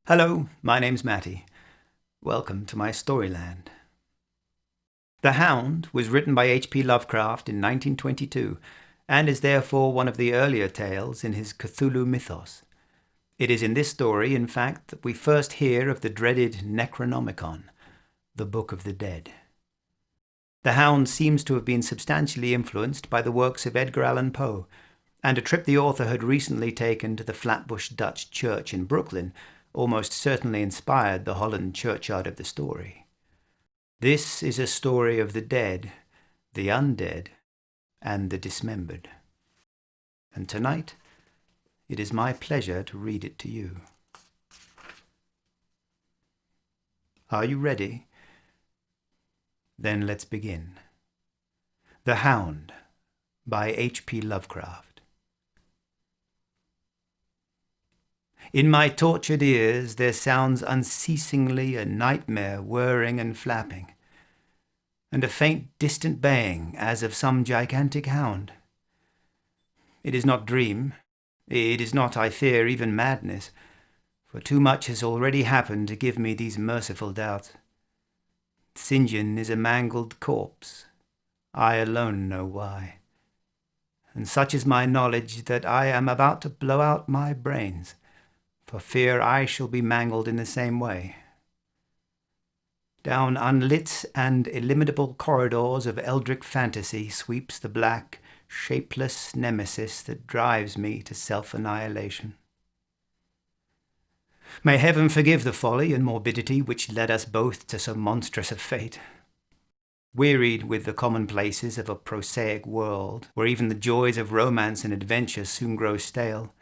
Hello, my name's Mattie. Welcome to my Storyland. The Hound was written by H.P. Lovecraft in 1922 and is therefore one of the earlier tales in his Cthulhu mythos. It is in this story, in fact, that we first hear of the dreaded Necronomicon, the Book of the Dead. The Hound seems to have been substantially influenced by the works of Edgar Allan Poe, and a trip the author had recently taken to the Flatbush Dutch Church in Brooklyn almost certainly inspired the Holland churchyard of the story. This is a story of the dead, the undead, and the dismembered. And tonight, it is my pleasure to read it to you. Are you ready? Then let's begin. The Hound by H.P. Lovecraft. In my tortured ears there sounds unceasingly a nightmare whirring and flapping, and a faint distant baying as of some gigantic hound. It is not dream, it is not, I fear, even madness, for too much has already happened to give me these merciful doubts. St. John is a mangled corpse, I alone know why, and such is my knowledge that I am about to blow out my brains, for fear I shall be mangled in the same way. Down unlit and illimitable corridors of eldritch fantasy sweeps the black, shapeless nemesis that drives me to self-annihilation. May heaven forgive the folly and morbidity which led us both to so monstrous a fate. Wearied with the commonplaces of a prosaic world, where even the joys of romance and adventure soon grow stale,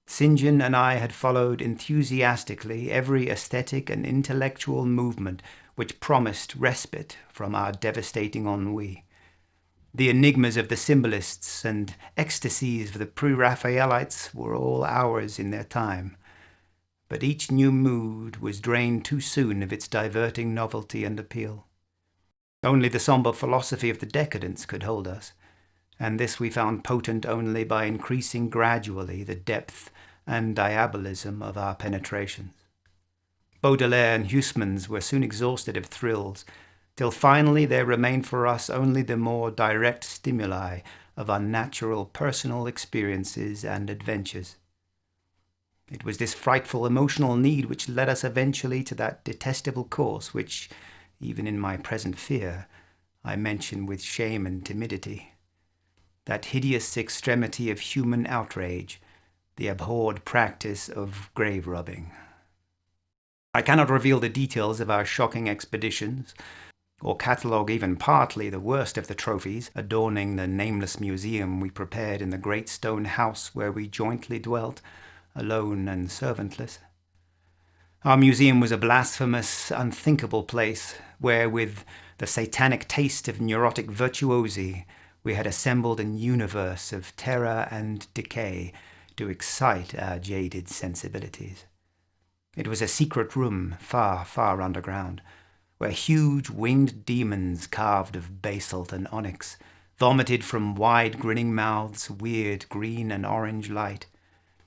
St. John and I had followed enthusiastically every aesthetic and intellectual movement which promised respite from our devastating ennui. The enigmas of the symbolists and ecstasies of the pre-Raphaelites were all ours in their time, but each new mood was drained too soon of its diverting novelty and appeal. Only the sombre philosophy of the decadents could hold us, and this we found potent only by increasing gradually the depth and diabolism of our penetrations. Baudelaire and Huysmans were soon exhausted of thrills, till finally there remained for us only the more direct stimuli of unnatural personal experiences and adventures. It was this frightful emotional need which led us eventually to that detestable course which, even in my present fear, I mention with shame and timidity. That hideous extremity of human outrage, the abhorred practice of grave robbing. I cannot reveal the details of our shocking expeditions, or catalogue even partly the worst of the trophies adorning the nameless museum we prepared in the great stone house where we jointly dwelt, alone and servantless. Our museum was a blasphemous, unthinkable place, where with the satanic taste of neurotic virtuosi, we had assembled an universe of terror and decay to excite our jaded sensibilities. It was a secret room far, far underground, where huge winged demons carved of basalt and onyx vomited from wide grinning mouths weird green and orange light,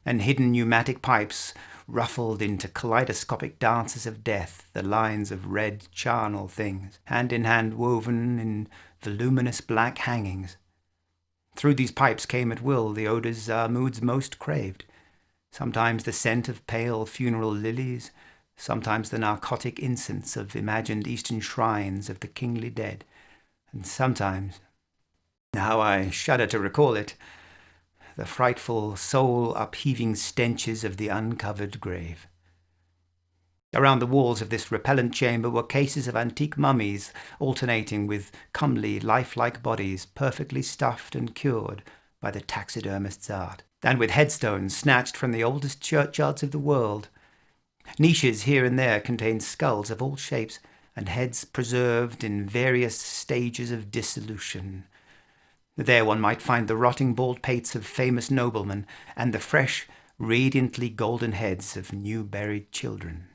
and hidden pneumatic pipes ruffled into kaleidoscopic dances of death the lines of red charnel things, hand in hand woven in voluminous black hangings. Through these pipes came at will the odours our moods most craved, sometimes the scent of pale funeral lilies, sometimes the narcotic incense of imagined eastern shrines of the kingly dead, and sometimes, now I shudder to recall it, the frightful soul-upheaving stenches of the uncovered grave. Around the walls of this repellent chamber were cases of antique mummies alternating with comely, lifelike bodies perfectly stuffed and cured by the taxidermist's art, and with headstones snatched from the oldest churchyards of the world. Niches here and there contained skulls of all shapes and heads preserved in various stages of dissolution. There one might find the rotting bald pates of famous noblemen and the fresh, radiantly golden heads of new-buried children.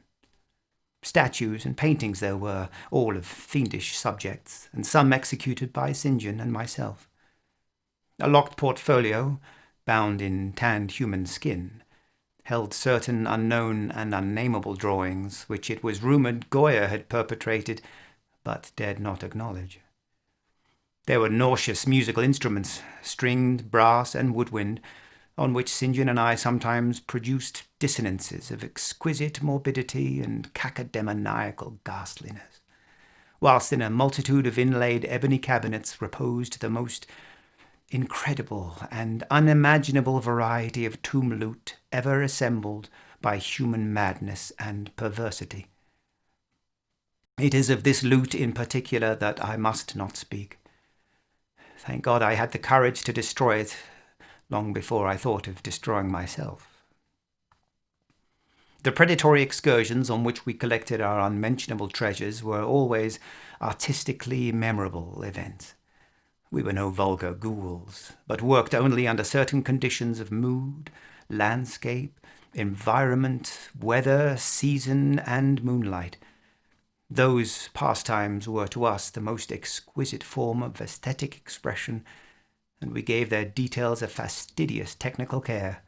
Statues and paintings there were, all of fiendish subjects, and some executed by St. John and myself. A locked portfolio, bound in tanned human skin, held certain unknown and unnameable drawings, which it was rumoured Goya had perpetrated, but dared not acknowledge. There were nauseous musical instruments, stringed, brass, and woodwind, on which St. John and I sometimes produced dissonances of exquisite morbidity and cacodemoniacal ghastliness, whilst in a multitude of inlaid ebony cabinets reposed the most incredible and unimaginable variety of tomb loot ever assembled by human madness and perversity. It is of this loot in particular that I must not speak. Thank God I had the courage to destroy it long before I thought of destroying myself. The predatory excursions on which we collected our unmentionable treasures were always artistically memorable events. We were no vulgar ghouls, but worked only under certain conditions of mood, landscape, environment, weather, season, and moonlight. Those pastimes were to us the most exquisite form of aesthetic expression, and we gave their details a fastidious technical care.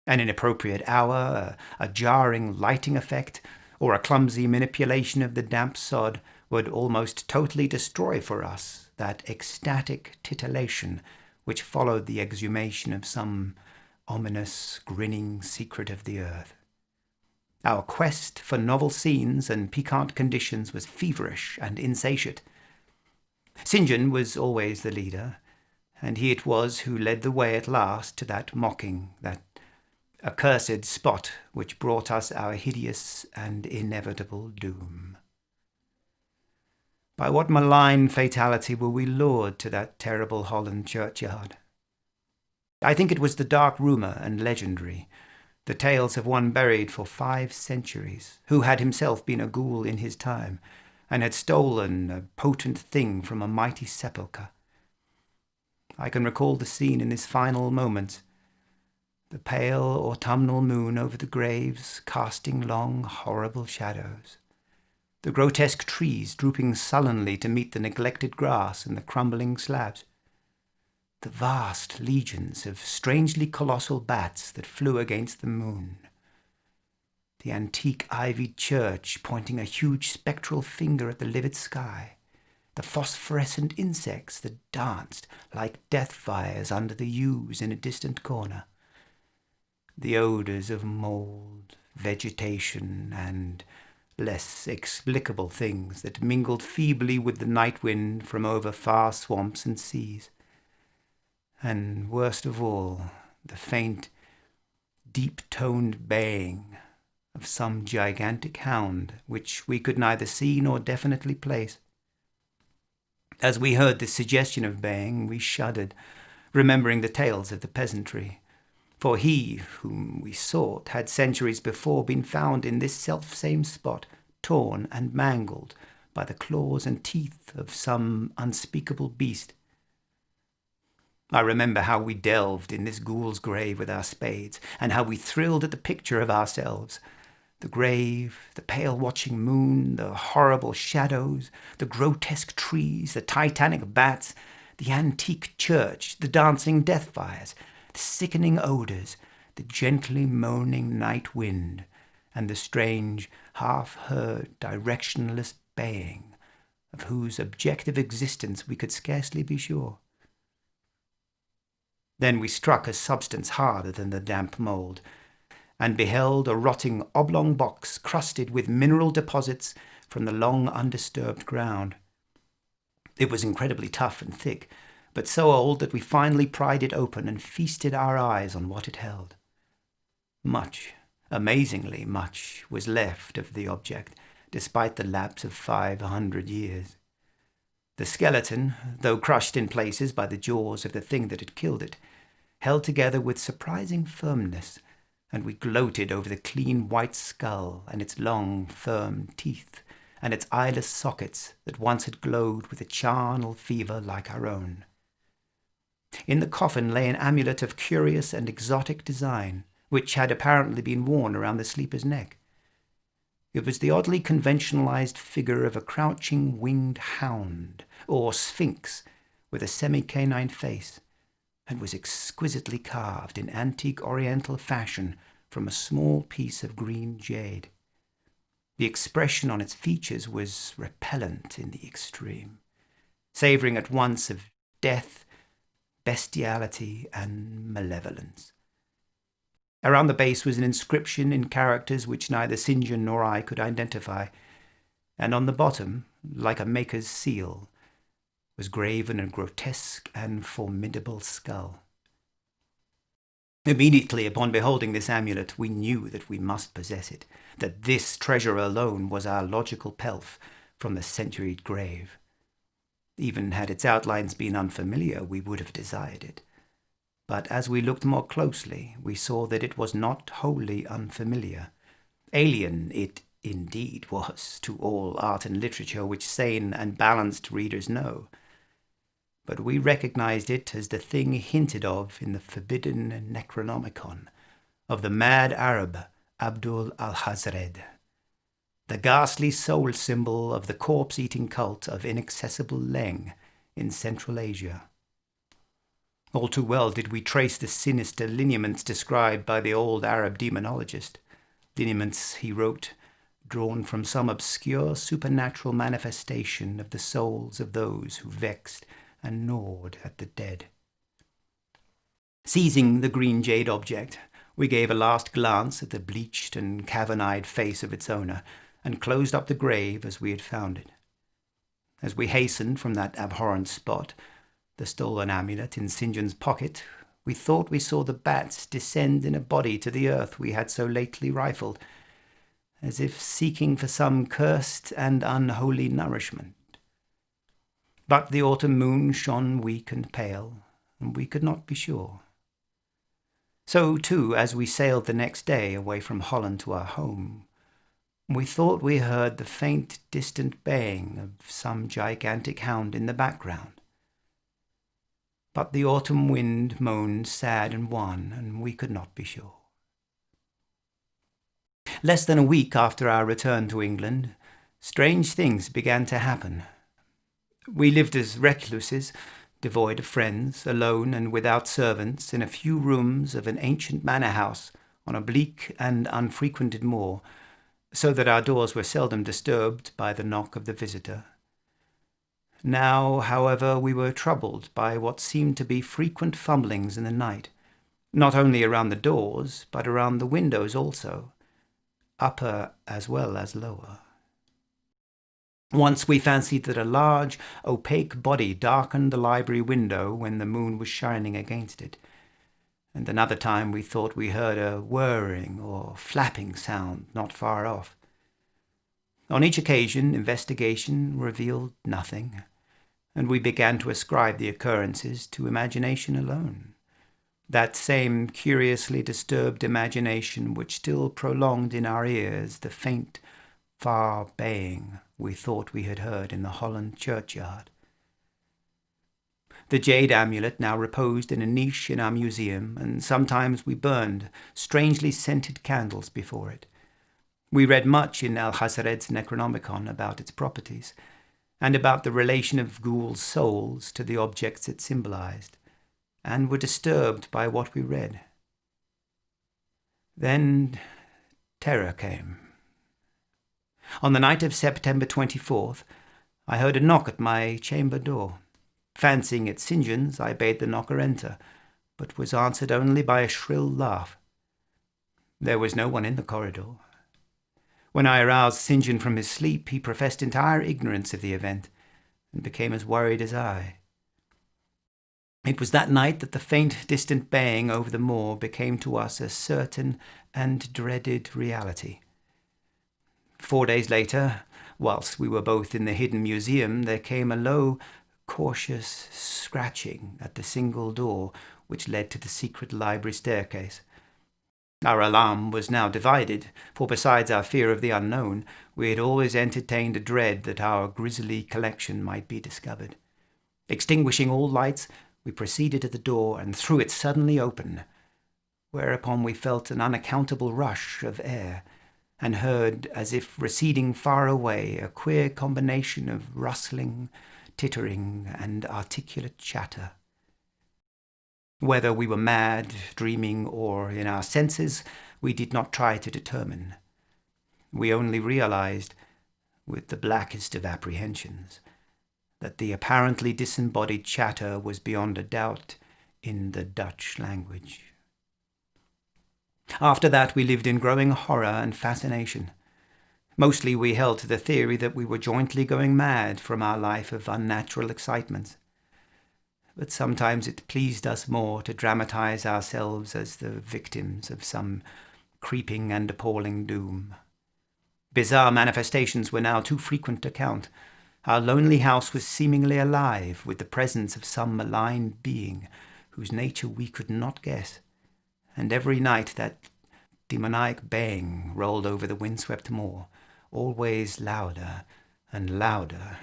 An inappropriate hour, a jarring lighting effect, or a clumsy manipulation of the damp sod would almost totally destroy for us that ecstatic titillation which followed the exhumation of some ominous, grinning secret of the earth. Our quest for novel scenes and piquant conditions was feverish and insatiate. St. John was always the leader, and he it was who led the way at last to that mocking, that accursed spot which brought us our hideous and inevitable doom. By what malign fatality were we lured to that terrible Holland churchyard? I think it was the dark rumour and legendary, the tales of one buried for 5 centuries, who had himself been a ghoul in his time, and had stolen a potent thing from a mighty sepulchre. I can recall the scene in his final moments, the pale autumnal moon over the graves casting long, horrible shadows, the grotesque trees drooping sullenly to meet the neglected grass and the crumbling slabs, the vast legions of strangely colossal bats that flew against the moon, the antique ivied church pointing a huge spectral finger at the livid sky, the phosphorescent insects that danced like death fires under the yews in a distant corner, the odours of mould, vegetation, and less explicable things that mingled feebly with the night wind from over far swamps and seas. And worst of all, the faint, deep-toned baying of some gigantic hound, which we could neither see nor definitely place. As we heard this suggestion of baying, we shuddered, remembering the tales of the peasantry, for he whom we sought had centuries before been found in this self-same spot, torn and mangled by the claws and teeth of some unspeakable beast. I remember how we delved in this ghoul's grave with our spades, and how we thrilled at the picture of ourselves. The grave, the pale watching moon, the horrible shadows, the grotesque trees, the titanic bats, the antique church, the dancing death fires, the sickening odours, the gently moaning night wind, and the strange, half-heard, directionless baying, of whose objective existence we could scarcely be sure. Then we struck a substance harder than the damp mould, and beheld a rotting oblong box crusted with mineral deposits from the long undisturbed ground. It was incredibly tough and thick, but so old that we finally pried it open and feasted our eyes on what it held. Much, amazingly much, was left of the object, despite the lapse of 500 years. The skeleton, though crushed in places by the jaws of the thing that had killed it, held together with surprising firmness, and we gloated over the clean white skull and its long, firm teeth, and its eyeless sockets that once had glowed with a charnel fever like our own. In the coffin lay an amulet of curious and exotic design, which had apparently been worn around the sleeper's neck. It was the oddly conventionalized figure of a crouching winged hound, or sphinx, with a semi-canine face, and was exquisitely carved in antique oriental fashion from a small piece of green jade. The expression on its features was repellent in the extreme, savouring at once of death, bestiality, and malevolence. Around the base was an inscription in characters which neither St. John nor I could identify, and on the bottom, like a maker's seal, was graven a grotesque and formidable skull. Immediately upon beholding this amulet, we knew that we must possess it, that this treasure alone was our logical pelf from the centuried grave. Even had its outlines been unfamiliar, we would have desired it. But as we looked more closely, we saw that it was not wholly unfamiliar. Alien it indeed was to all art and literature which sane and balanced readers know. But we recognized it as the thing hinted of in the forbidden Necronomicon of the mad Arab Abdul al-Hazred, the ghastly soul symbol of the corpse-eating cult of inaccessible Leng in Central Asia. All too well did we trace the sinister lineaments described by the old Arab demonologist, lineaments, he wrote, drawn from some obscure supernatural manifestation of the souls of those who vexed and gnawed at the dead. Seizing the green jade object, we gave a last glance at the bleached and cavern-eyed face of its owner, and closed up the grave as we had found it. As we hastened from that abhorrent spot, the stolen amulet in St. John's pocket, we thought we saw the bats descend in a body to the earth we had so lately rifled, as if seeking for some cursed and unholy nourishment. But the autumn moon shone weak and pale, and we could not be sure. So, too, as we sailed the next day away from Holland to our home, we thought we heard the faint, distant baying of some gigantic hound in the background. But the autumn wind moaned sad and wan, and we could not be sure. Less than a week after our return to England, strange things began to happen. We lived as recluses, devoid of friends, alone and without servants, in a few rooms of an ancient manor house on a bleak and unfrequented moor, so that our doors were seldom disturbed by the knock of the visitor. Now, however, we were troubled by what seemed to be frequent fumblings in the night, not only around the doors, but around the windows also, upper as well as lower. Once we fancied that a large, opaque body darkened the library window when the moon was shining against it, and another time we thought we heard a whirring or flapping sound not far off. On each occasion, investigation revealed nothing, and we began to ascribe the occurrences to imagination alone, that same curiously disturbed imagination which still prolonged in our ears the faint, far baying we thought we had heard in the Holland churchyard. The jade amulet now reposed in a niche in our museum, and sometimes we burned strangely scented candles before it. We read much in Al-Hazred's Necronomicon about its properties, and about the relation of ghouls' souls to the objects it symbolized, and were disturbed by what we read. Then terror came. On the night of September 24th, I heard a knock at my chamber door. Fancying it St. John's, I bade the knocker enter, but was answered only by a shrill laugh. There was no one in the corridor. When I aroused St. John from his sleep, he professed entire ignorance of the event, and became as worried as I. It was that night that the faint, distant baying over the moor became to us a certain and dreaded reality. 4 days later, whilst we were both in the hidden museum, there came a low, cautious scratching at the single door which led to the secret library staircase. Our alarm was now divided, for besides our fear of the unknown, we had always entertained a dread that our grisly collection might be discovered. Extinguishing all lights, we proceeded to the door and threw it suddenly open, whereupon we felt an unaccountable rush of air, and heard, as if receding far away, a queer combination of rustling, tittering, and articulate chatter. Whether we were mad, dreaming, or in our senses, we did not try to determine. We only realized, with the blackest of apprehensions, that the apparently disembodied chatter was beyond a doubt in the Dutch language. After that, we lived in growing horror and fascination. Mostly we held to the theory that we were jointly going mad from our life of unnatural excitements. But sometimes it pleased us more to dramatize ourselves as the victims of some creeping and appalling doom. Bizarre manifestations were now too frequent to count. Our lonely house was seemingly alive with the presence of some malign being whose nature we could not guess. And every night that demoniac baying rolled over the windswept moor, always louder and louder.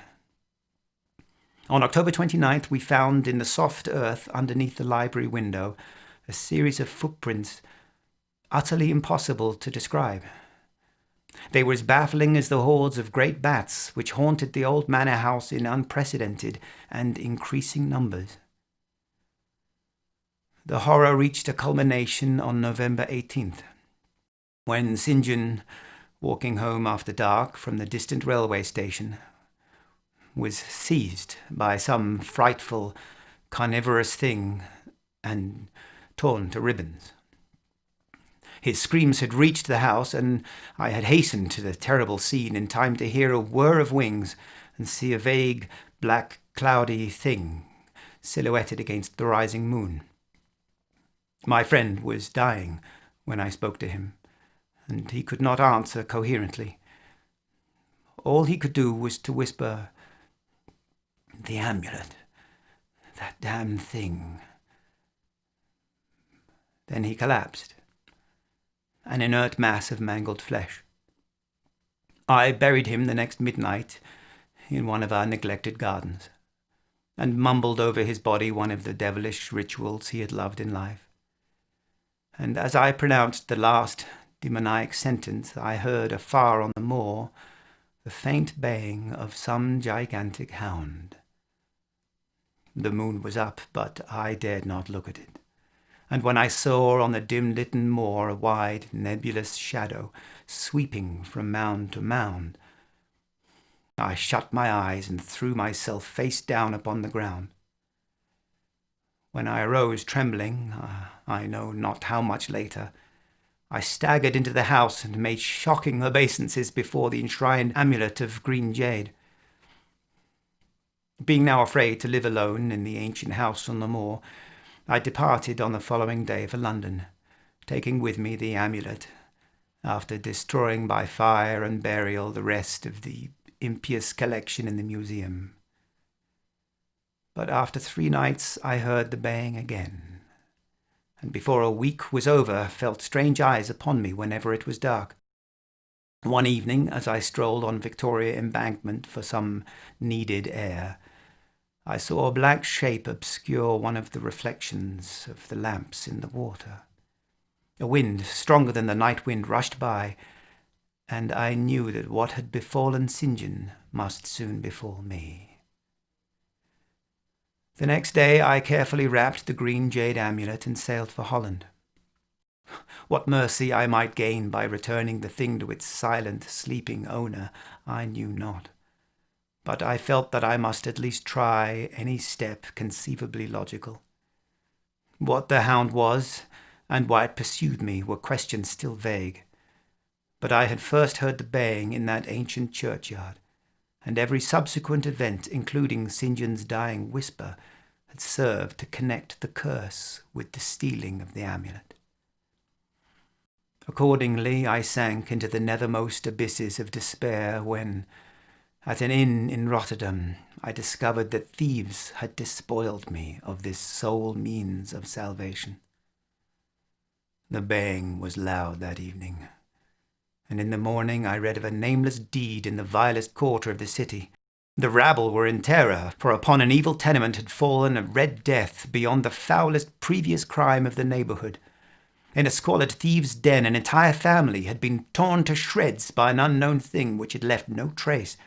On October 29th, we found in the soft earth underneath the library window a series of footprints utterly impossible to describe. They were as baffling as the hordes of great bats which haunted the old manor house in unprecedented and increasing numbers. The horror reached a culmination on November 18th, when St. John, walking home after dark from the distant railway station, was seized by some frightful, carnivorous thing and torn to ribbons. His screams had reached the house, and I had hastened to the terrible scene in time to hear a whir of wings and see a vague, black, cloudy thing silhouetted against the rising moon. My friend was dying when I spoke to him, and he could not answer coherently. All he could do was to whisper, "The amulet, that damned thing." Then he collapsed, an inert mass of mangled flesh. I buried him the next midnight in one of our neglected gardens, and mumbled over his body one of the devilish rituals he had loved in life. And as I pronounced the last demoniac sentence, I heard afar on the moor the faint baying of some gigantic hound. The moon was up, but I dared not look at it. And when I saw on the dim-lit moor a wide, nebulous shadow sweeping from mound to mound, I shut my eyes and threw myself face down upon the ground. When I arose trembling, I know not how much later, I staggered into the house and made shocking obeisances before the enshrined amulet of green jade. Being now afraid to live alone in the ancient house on the moor, I departed on the following day for London, taking with me the amulet, after destroying by fire and burial the rest of the impious collection in the museum. But after 3 nights I heard the baying again, and before a week was over felt strange eyes upon me whenever it was dark. One evening, as I strolled on Victoria Embankment for some needed air, I saw a black shape obscure one of the reflections of the lamps in the water. A wind, stronger than the night wind, rushed by, and I knew that what had befallen St. John must soon befall me. The next day I carefully wrapped the green jade amulet and sailed for Holland. What mercy I might gain by returning the thing to its silent, sleeping owner, I knew not. But I felt that I must at least try any step conceivably logical. What the hound was, and why it pursued me, were questions still vague. But I had first heard the baying in that ancient churchyard, and every subsequent event, including St. John's dying whisper, had served to connect the curse with the stealing of the amulet. Accordingly, I sank into the nethermost abysses of despair when, at an inn in Rotterdam, I discovered that thieves had despoiled me of this sole means of salvation. The baying was loud that evening, and in the morning I read of a nameless deed in the vilest quarter of the city. The rabble were in terror, for upon an evil tenement had fallen a red death beyond the foulest previous crime of the neighbourhood. In a squalid thieves' den, an entire family had been torn to shreds by an unknown thing which had left no trace,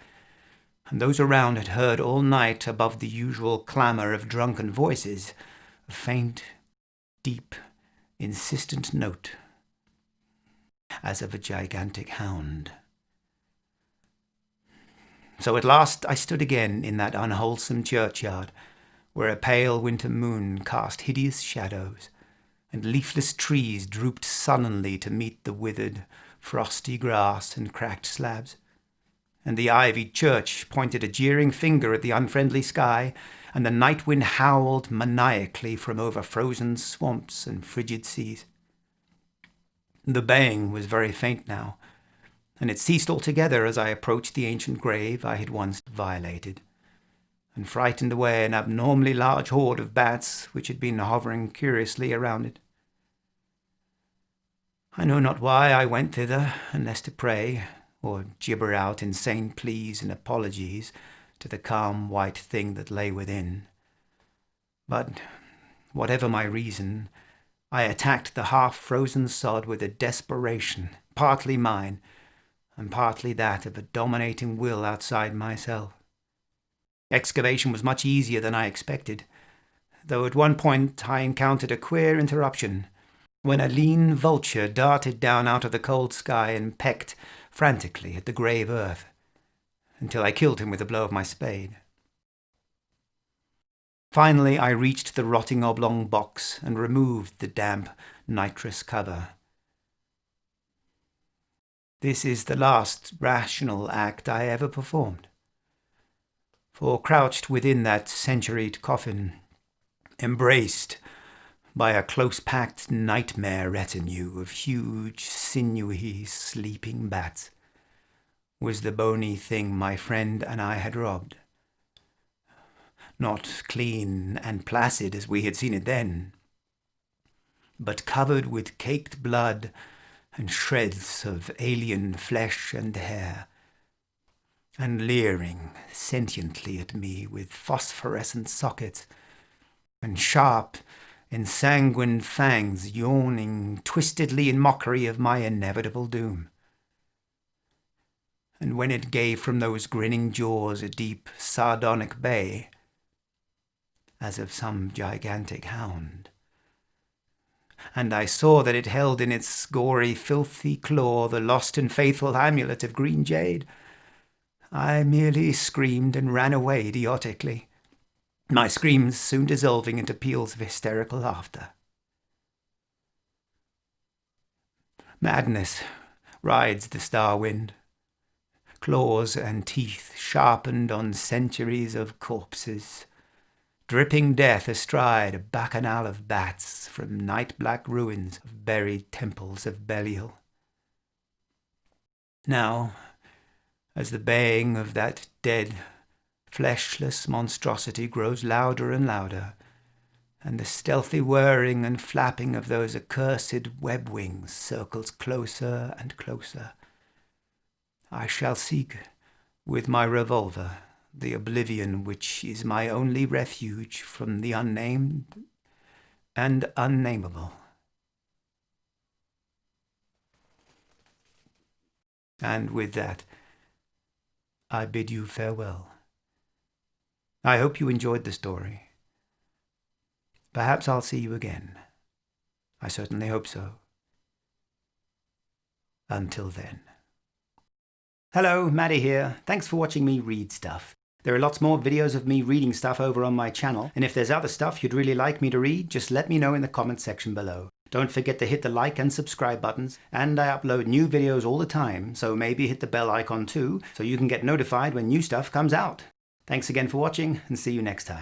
and those around had heard all night, above the usual clamour of drunken voices, a faint, deep, insistent note, as of a gigantic hound. So at last I stood again in that unwholesome churchyard, where a pale winter moon cast hideous shadows, and leafless trees drooped sullenly to meet the withered, frosty grass and cracked slabs, and the ivied church pointed a jeering finger at the unfriendly sky, and the night wind howled maniacally from over frozen swamps and frigid seas. The baying was very faint now, and it ceased altogether as I approached the ancient grave I had once violated, and frightened away an abnormally large horde of bats which had been hovering curiously around it. I know not why I went thither, unless to pray, or gibber out insane pleas and apologies to the calm white thing that lay within. But, whatever my reason, I attacked the half-frozen sod with a desperation, partly mine, and partly that of a dominating will outside myself. Excavation was much easier than I expected, though at one point I encountered a queer interruption, when a lean vulture darted down out of the cold sky and pecked frantically at the grave earth, until I killed him with a blow of my spade. Finally I reached the rotting oblong box and removed the damp, nitrous cover. This is the last rational act I ever performed, for crouched within that centuried coffin, embraced by a close-packed nightmare retinue of huge, sinewy, sleeping bats, was the bony thing my friend and I had robbed. Not clean and placid as we had seen it then, but covered with caked blood and shreds of alien flesh and hair, and leering sentiently at me with phosphorescent sockets, and sharp, ensanguined fangs yawning twistedly in mockery of my inevitable doom. And when it gave from those grinning jaws a deep, sardonic bay, as of some gigantic hound, and I saw that it held in its gory, filthy claw the lost and faithful amulet of green jade, I merely screamed and ran away idiotically, my screams soon dissolving into peals of hysterical laughter. Madness rides the star wind, claws and teeth sharpened on centuries of corpses, dripping death astride a bacchanal of bats from night-black ruins of buried temples of Belial. Now, as the baying of that dead, fleshless monstrosity grows louder and louder, and the stealthy whirring and flapping of those accursed web wings circles closer and closer, I shall seek, with my revolver, the oblivion which is my only refuge from the unnamed and unnameable. And with that, I bid you farewell. I hope you enjoyed the story. Perhaps I'll see you again. I certainly hope so. Until then. Hello, Mattie here. Thanks for watching me read stuff. There are lots more videos of me reading stuff over on my channel, and if there's other stuff you'd really like me to read, just let me know in the comments section below. Don't forget to hit the like and subscribe buttons, and I upload new videos all the time, so maybe hit the bell icon too, so you can get notified when new stuff comes out. Thanks again for watching, and see you next time.